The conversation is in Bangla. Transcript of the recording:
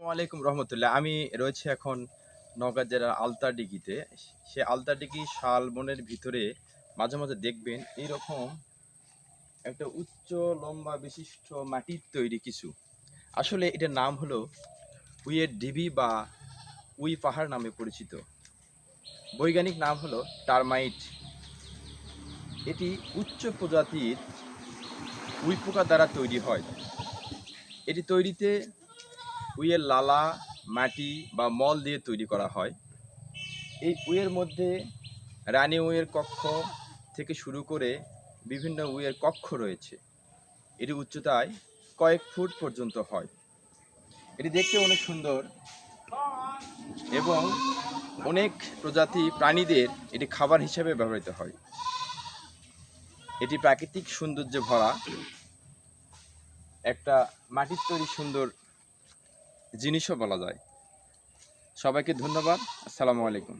ওয়ালাইকুম রহমতুল্লাহ। আমি রয়েছে এখন নওগাঁ জেলার আলতাডিঘিতে। সে আলতাডিঘি শালবনের ভিতরে মাঝে মাঝে দেখবেন এইরকম একটা উচ্চ লম্বা বিশিষ্ট মাটির তৈরি কিছু। আসলে এটার নাম হলো উইয়ের ঢিবি বা উই পাহাড় নামে পরিচিত। বৈজ্ঞানিক নাম হলো টারমাইট। এটি উচ্চ প্রজাতির উই পোকা দ্বারা তৈরি হয়। এটি তৈরিতে উইয়ের লালা, মাটি বা মল দিয়ে তৈরি করা হয়। এই উইয়ের মধ্যে রানী উইয়ের কক্ষ থেকে শুরু করে বিভিন্ন উইয়ের কক্ষ রয়েছে। এটি উচ্চতায় কয়েক ফুট পর্যন্ত হয়। এটি দেখতে অনেক সুন্দর এবং অনেক প্রজাতি প্রাণীদের এটি খাবার হিসেবে ব্যবহৃত হয়। এটি প্রাকৃতিক সৌন্দর্যে ভরা একটা মাটির তৈরি সুন্দর জিনিসও বলা যায়। সবাইকে ধন্যবাদ। আসসালামু আলাইকুম।